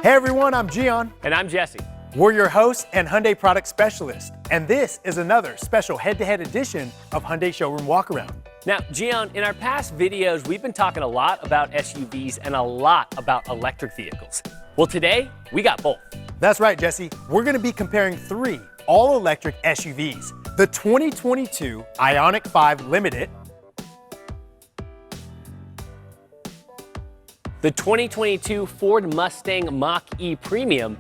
Hey everyone, I'm Gian. And I'm Jesse. We're your hosts and Hyundai product specialists, and this is another special head-to-head edition of Hyundai Showroom Walkaround. Now, Gian, in our past videos, we've been talking a lot about SUVs and a lot about electric vehicles. Well, today, we got both. That's right, Jesse. We're going to be comparing three all-electric SUVs. The 2022 IONIQ 5 Limited, the 2022 Ford Mustang Mach-E Premium,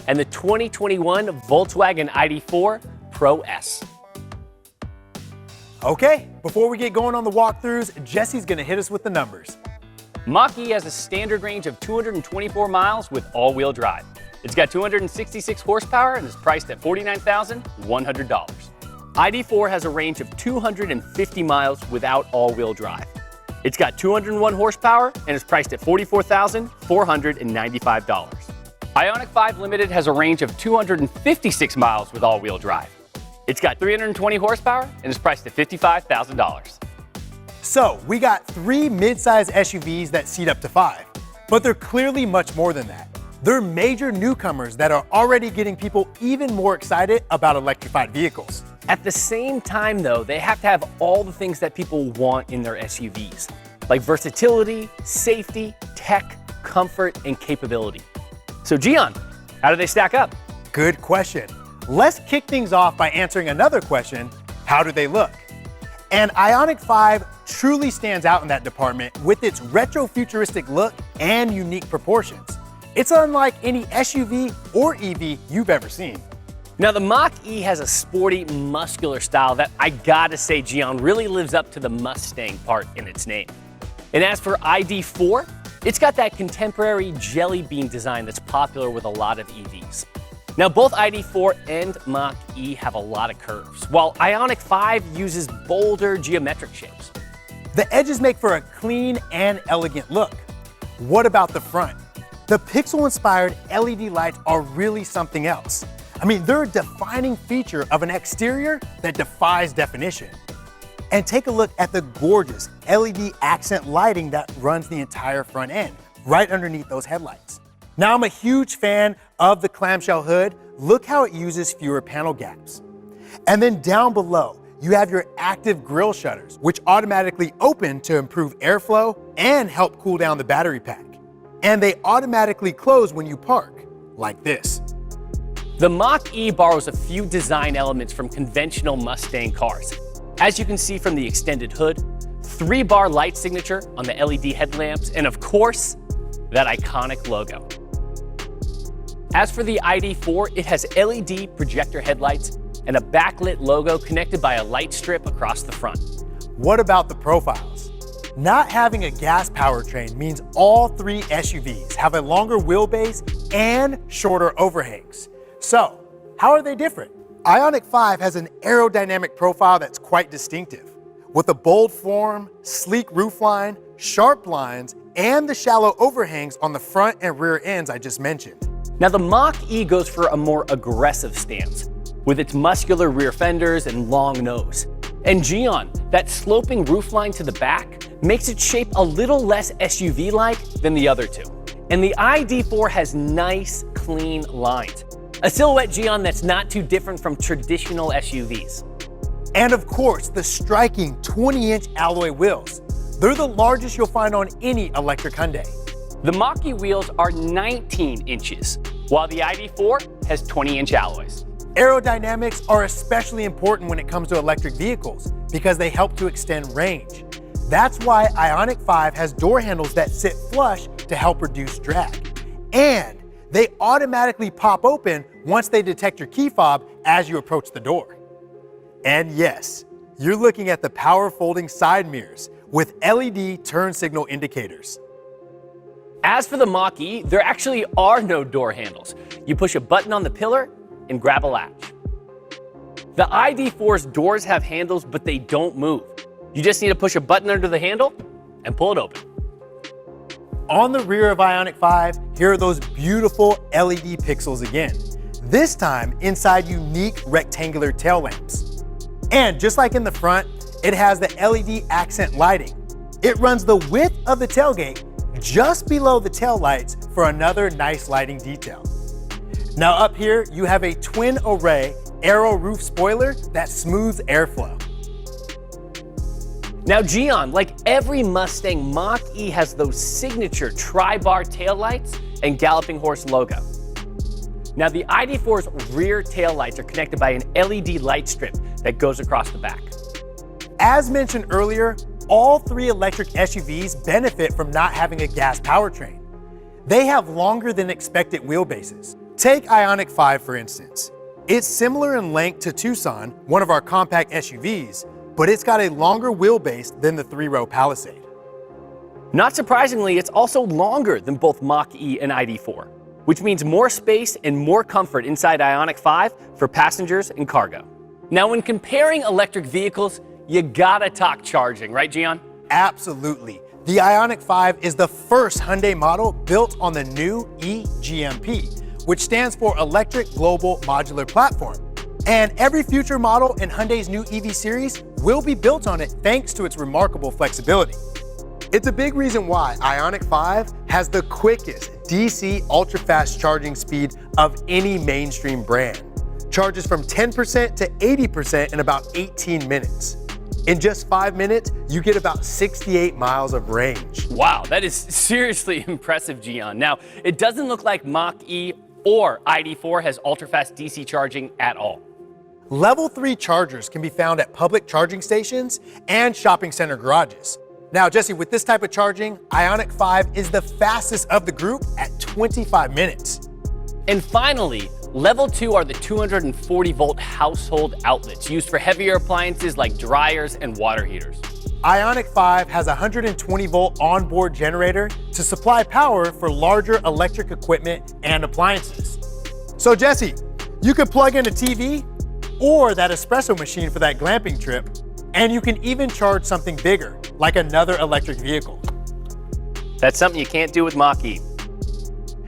and the 2021 Volkswagen ID.4 Pro S. Okay, before we get going on the walkthroughs, Jesse's going to hit us with the numbers. Mach-E has a standard range of 224 miles with all-wheel drive. It's got 266 horsepower and is priced at $49,100. ID.4 has a range of 250 miles without all-wheel drive. It's got 201 horsepower and is priced at $44,495. IONIQ 5 Limited has a range of 256 miles with all-wheel drive. It's got 320 horsepower and is priced at $55,000. So, we got three mid-size SUVs that seat up to 5, but they're clearly much more than that. They're major newcomers that are already getting people even more excited about electrified vehicles. At the same time, though, they have to have all the things that people want in their SUVs, like versatility, safety, tech, comfort, and capability. So, Gian, how do they stack up? Good question. Let's kick things off by answering another question: how do they look? And IONIQ 5 truly stands out in that department with its retro-futuristic look and unique proportions. It's unlike any SUV or EV you've ever seen. Now, the Mach-E has a sporty, muscular style that I gotta say, Gian, really lives up to the Mustang part in its name. And as for ID.4, it's got that contemporary jelly bean design that's popular with a lot of EVs. Now, both ID.4 and Mach-E have a lot of curves, while IONIQ 5 uses bolder geometric shapes. The edges make for a clean and elegant look. What about the front? The pixel-inspired LED lights are really something else. I mean, they're a defining feature of an exterior that defies definition. And take a look at the gorgeous LED accent lighting that runs the entire front end, right underneath those headlights. Now, I'm a huge fan of the clamshell hood. Look how it uses fewer panel gaps. And then down below, you have your active grille shutters, which automatically open to improve airflow and help cool down the battery pack. And they automatically close when you park, like this. The Mach-E borrows a few design elements from conventional Mustang cars. As you can see from the extended hood, 3-bar light signature on the LED headlamps, and of course, that iconic logo. As for the ID.4, it has LED projector headlights and a backlit logo connected by a light strip across the front. What about the profiles? Not having a gas powertrain means all three SUVs have a longer wheelbase and shorter overhangs. So, how are they different? IONIQ 5 has an aerodynamic profile that's quite distinctive, with a bold form, sleek roofline, sharp lines, and the shallow overhangs on the front and rear ends I just mentioned. Now, the Mach-E goes for a more aggressive stance, with its muscular rear fenders and long nose. And Gian, that sloping roofline to the back makes its shape a little less SUV-like than the other two. And the ID.4 has nice, clean lines. A silhouette, Gian, that's not too different from traditional SUVs. And of course, the striking 20-inch alloy wheels. They're the largest you'll find on any electric Hyundai. The Mach-E wheels are 19 inches, while the ID.4 has 20-inch alloys. Aerodynamics are especially important when it comes to electric vehicles because they help to extend range. That's why IONIQ 5 has door handles that sit flush to help reduce drag. And they automatically pop open once they detect your key fob as you approach the door. And yes, you're looking at the power folding side mirrors with LED turn signal indicators. As for the Mach-E, there actually are no door handles. You push a button on the pillar and grab a latch. The ID.4's doors have handles, but they don't move. You just need to push a button under the handle and pull it open. On the rear of IONIQ 5, here are those beautiful LED pixels again. This time inside unique rectangular tail lamps. And just like in the front, it has the LED accent lighting. It runs the width of the tailgate just below the taillights for another nice lighting detail. Now up here, you have a twin array aero roof spoiler that smooths airflow. Now Gian, like every Mustang, Mach-E has those signature tri-bar taillights and Galloping Horse logo. Now the ID.4's rear taillights are connected by an LED light strip that goes across the back. As mentioned earlier, all three electric SUVs benefit from not having a gas powertrain. They have longer than expected wheelbases. Take IONIQ 5 for instance. It's similar in length to Tucson, one of our compact SUVs, but it's got a longer wheelbase than the 3-row Palisade. Not surprisingly, it's also longer than both Mach-E and ID.4, which means more space and more comfort inside IONIQ 5 for passengers and cargo. Now, when comparing electric vehicles, you gotta talk charging, right, Gian? Absolutely. The IONIQ 5 is the first Hyundai model built on the new eGMP, which stands for Electric Global Modular Platform. And every future model in Hyundai's new EV series will be built on it thanks to its remarkable flexibility. It's a big reason why IONIQ 5 has the quickest DC ultra-fast charging speed of any mainstream brand. Charges from 10% to 80% in about 18 minutes. In just 5 minutes, you get about 68 miles of range. Wow, that is seriously impressive, Gian. Now, it doesn't look like Mach-E or ID.4 has ultra-fast DC charging at all. Level 3 chargers can be found at public charging stations and shopping center garages. Now, Jesse, with this type of charging, IONIQ 5 is the fastest of the group at 25 minutes. And finally, Level 2 are the 240-volt household outlets used for heavier appliances like dryers and water heaters. IONIQ 5 has a 120-volt onboard generator to supply power for larger electric equipment and appliances. So Jesse, you can plug in a TV or that espresso machine for that glamping trip, and you can even charge something bigger, like another electric vehicle. That's something you can't do with Mach-E.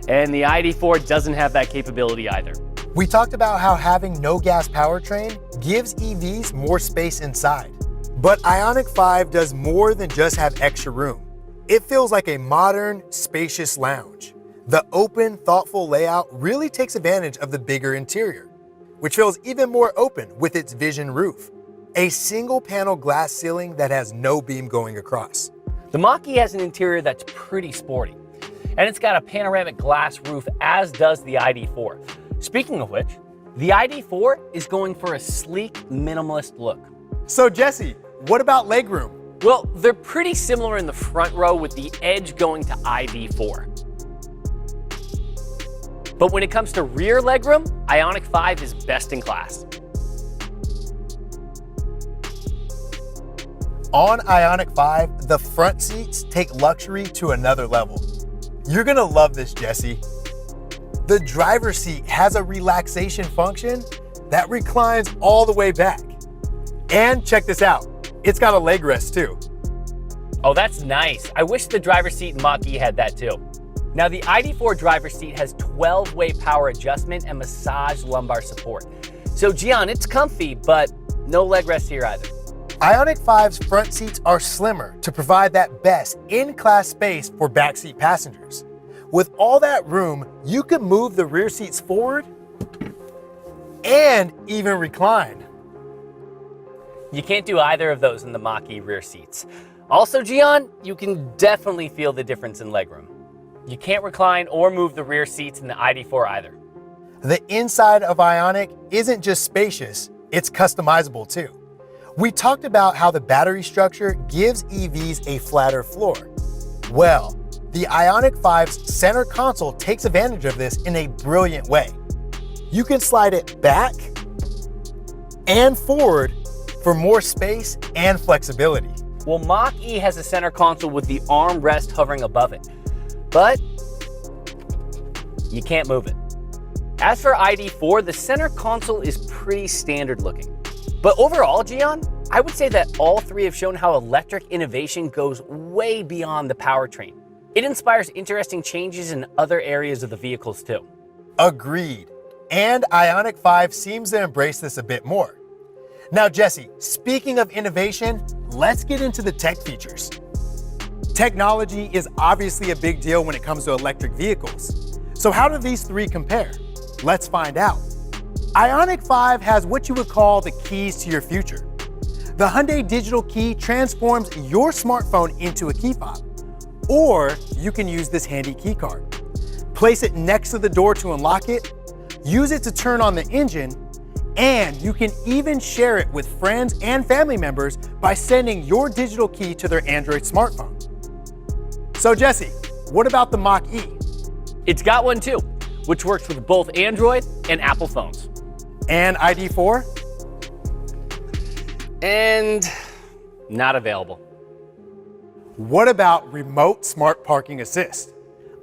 And the ID.4 doesn't have that capability either. We talked about how having no gas powertrain gives EVs more space inside. But IONIQ 5 does more than just have extra room. It feels like a modern, spacious lounge. The open, thoughtful layout really takes advantage of the bigger interior, which feels even more open with its vision roof. A single panel glass ceiling that has no beam going across. The Mach-E has an interior that's pretty sporty, and it's got a panoramic glass roof, as does the ID.4. Speaking of which, the ID.4 is going for a sleek, minimalist look. So Jesse, what about legroom? Well, they're pretty similar in the front row with the edge going to ID.4. But when it comes to rear legroom, IONIQ 5 is best in class. On IONIQ 5, the front seats take luxury to another level. You're gonna love this, Jesse. The driver's seat has a relaxation function that reclines all the way back. And check this out, it's got a leg rest too. Oh, that's nice. I wish the driver's seat in Mach-E had that too. Now, the ID.4 driver's seat has 12-way power adjustment and massage lumbar support. So Gian, it's comfy, but no leg rest here either. IONIQ 5's front seats are slimmer to provide that best in-class space for backseat passengers. With all that room, you can move the rear seats forward and even recline. You can't do either of those in the Mach-E rear seats. Also, Gian, you can definitely feel the difference in legroom. You can't recline or move the rear seats in the ID.4 either. The inside of IONIQ isn't just spacious, it's customizable too. We talked about how the battery structure gives EVs a flatter floor. Well, the IONIQ 5's center console takes advantage of this in a brilliant way. You can slide it back and forward for more space and flexibility. Well, Mach-E has a center console with the armrest hovering above it, but you can't move it. As for ID.4, the center console is pretty standard looking. But overall, Gian, I would say that all three have shown how electric innovation goes way beyond the powertrain. It inspires interesting changes in other areas of the vehicles too. Agreed. And IONIQ 5 seems to embrace this a bit more. Now, Jesse, speaking of innovation, let's get into the tech features. Technology is obviously a big deal when it comes to electric vehicles. So how do these three compare? Let's find out. IONIQ 5 has what you would call the keys to your future. The Hyundai digital key transforms your smartphone into a key fob, or you can use this handy key card. Place it next to the door to unlock it, use it to turn on the engine, and you can even share it with friends and family members by sending your digital key to their Android smartphone. So Jesse, what about the Mach-E? It's got one too, which works with both Android and Apple phones. And ID.4? And not available. What about remote smart parking assist?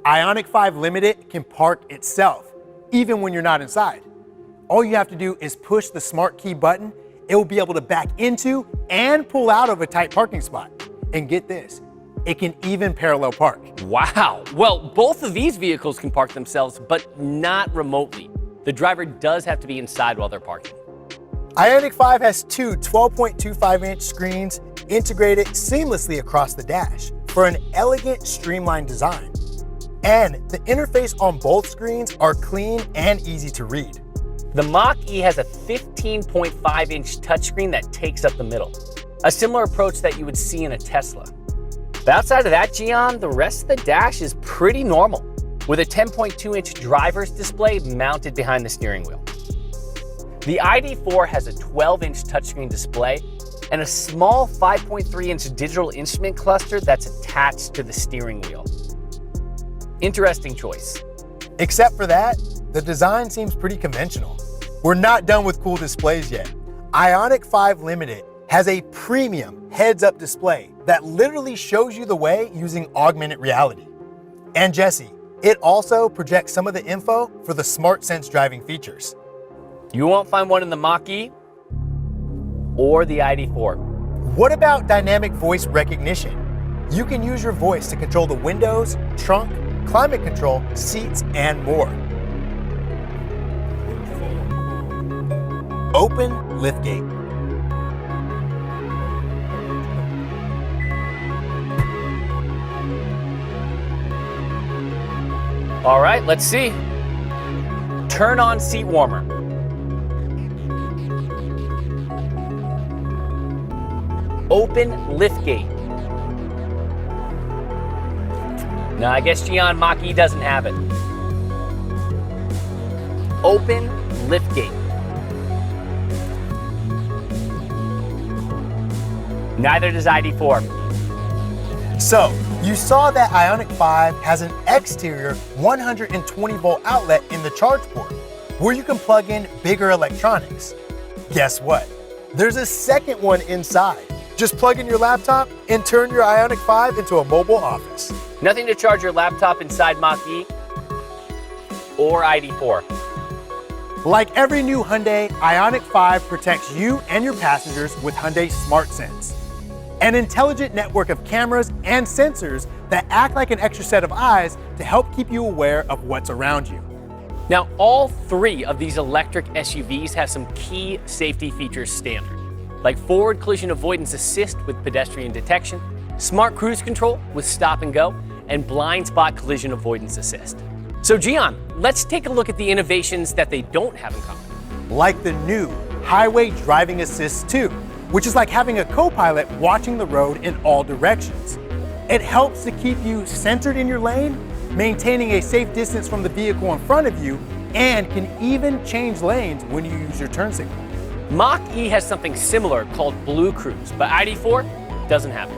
IONIQ 5 Limited can park itself, even when you're not inside. All you have to do is push the smart key button. It will be able to back into and pull out of a tight parking spot. And get this, it can even parallel park. Wow. Well, both of these vehicles can park themselves, but not remotely. The driver does have to be inside while they're parking. IONIQ 5 has two 12.25-inch screens integrated seamlessly across the dash for an elegant, streamlined design. And the interface on both screens are clean and easy to read. The Mach-E has a 15.5-inch touchscreen that takes up the middle, a similar approach that you would see in a Tesla. But outside of that, Gian, the rest of the dash is pretty normal, with a 10.2-inch driver's display mounted behind the steering wheel. The ID.4 has a 12-inch touchscreen display and a small 5.3-inch digital instrument cluster that's attached to the steering wheel. Interesting choice. Except for that, the design seems pretty conventional. We're not done with cool displays yet. IONIQ 5 Limited has a premium heads-up display that literally shows you the way using augmented reality. And Jesse, it also projects some of the info for the SmartSense driving features. You won't find one in the Mach-E or the ID.4. What about dynamic voice recognition? You can use your voice to control the windows, trunk, climate control, seats, and more. Open liftgate. All right, let's see. Turn on seat warmer. Open liftgate. No, I guess Gian, Mach-E doesn't have it. Open liftgate. Neither does ID.4. So, you saw that IONIQ 5 has an exterior 120-volt outlet in the charge port, where you can plug in bigger electronics. Guess what? There's a second one inside. Just plug in your laptop and turn your IONIQ 5 into a mobile office. Nothing to charge your laptop inside Mach-E or ID.4. Like every new Hyundai, IONIQ 5 protects you and your passengers with Hyundai SmartSense, an intelligent network of cameras and sensors that act like an extra set of eyes to help keep you aware of what's around you. Now, all three of these electric SUVs have some key safety features standard, like forward collision avoidance assist with pedestrian detection, smart cruise control with stop and go, and blind spot collision avoidance assist. So Gian, let's take a look at the innovations that they don't have in common. Like the new Highway Driving Assist 2, which is like having a co-pilot watching the road in all directions. It helps to keep you centered in your lane, maintaining a safe distance from the vehicle in front of you, and can even change lanes when you use your turn signal. Mach-E has something similar called Blue Cruise, but ID.4 doesn't have it.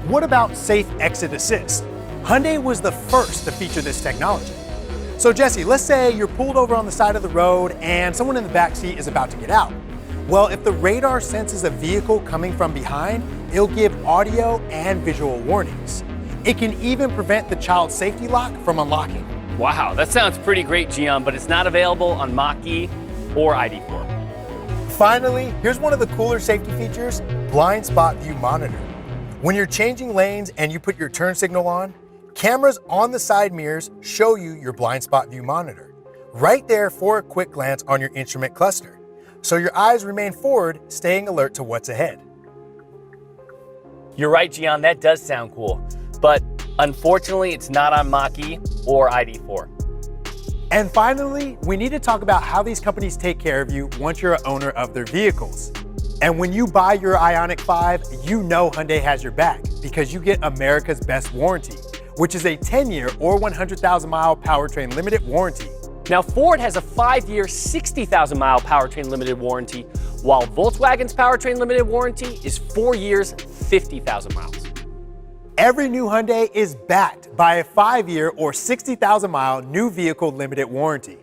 What about Safe Exit Assist? Hyundai was the first to feature this technology. So Jesse, let's say you're pulled over on the side of the road and someone in the back seat is about to get out. Well, if the radar senses a vehicle coming from behind, it'll give audio and visual warnings. It can even prevent the child safety lock from unlocking. Wow, that sounds pretty great, Gian, but it's not available on Mach-E or ID.4. Finally, here's one of the cooler safety features, blind spot view monitor. When you're changing lanes and you put your turn signal on, cameras on the side mirrors show you your blind spot view monitor, right there for a quick glance on your instrument cluster. So your eyes remain forward, staying alert to what's ahead. You're right, Gian, that does sound cool. But unfortunately, it's not on Mach-E or ID.4. And finally, we need to talk about how these companies take care of you once you're an owner of their vehicles. And when you buy your IONIQ 5, you know Hyundai has your back because you get America's best warranty, which is a 10-year or 100,000-mile powertrain limited warranty. Now, Ford has a 5-year, 60,000-mile powertrain limited warranty, while Volkswagen's powertrain limited warranty is 4 years, 50,000 miles. Every new Hyundai is backed by a 5-year or 60,000-mile new vehicle limited warranty.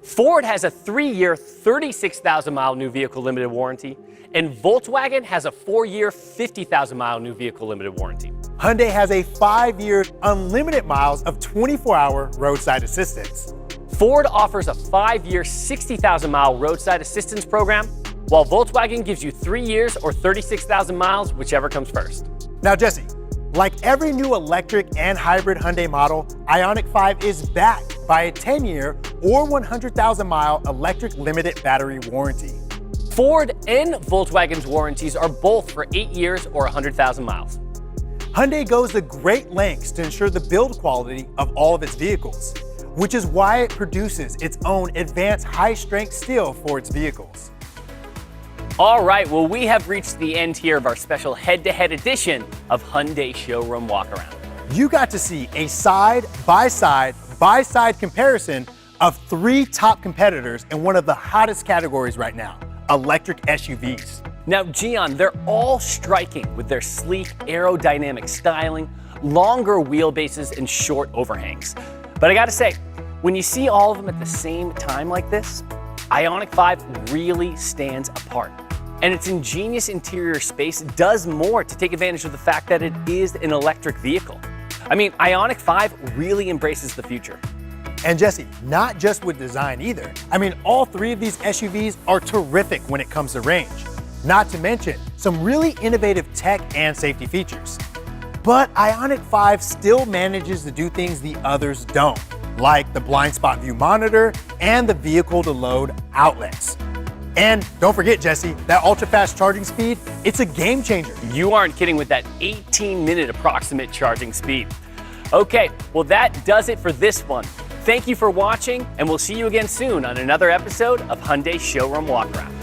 Ford has a 3-year, 36,000-mile new vehicle limited warranty, and Volkswagen has a 4-year, 50,000-mile new vehicle limited warranty. Hyundai has a 5-year unlimited miles of 24-hour roadside assistance. Ford offers a 5-year, 60,000-mile roadside assistance program, while Volkswagen gives you 3 years or 36,000 miles, whichever comes first. Now, Jesse, like every new electric and hybrid Hyundai model, IONIQ 5 is backed by a 10-year or 100,000-mile electric limited battery warranty. Ford and Volkswagen's warranties are both for 8 years or 100,000 miles. Hyundai goes to great lengths to ensure the build quality of all of its vehicles, which is why it produces its own advanced high-strength steel for its vehicles. All right, well, we have reached the end here of our special head-to-head edition of Hyundai Showroom Walkaround. You got to see a side-by-side comparison of 3 top competitors in one of the hottest categories right now, electric SUVs. Now, Gian, they're all striking with their sleek aerodynamic styling, longer wheelbases, and short overhangs. But I gotta say, when you see all of them at the same time like this, IONIQ 5 really stands apart. And its ingenious interior space does more to take advantage of the fact that it is an electric vehicle. I mean, IONIQ 5 really embraces the future. And Jesse, not just with design either. I mean, all 3 of these SUVs are terrific when it comes to range. Not to mention some really innovative tech and safety features. But IONIQ 5 still manages to do things the others don't, like the blind spot view monitor and the vehicle to load outlets. And don't forget, Jesse, that ultra-fast charging speed, it's a game changer. You aren't kidding with that 18-minute approximate charging speed. Okay, well, that does it for this one. Thank you for watching, and we'll see you again soon on another episode of Hyundai Showroom Walkaround.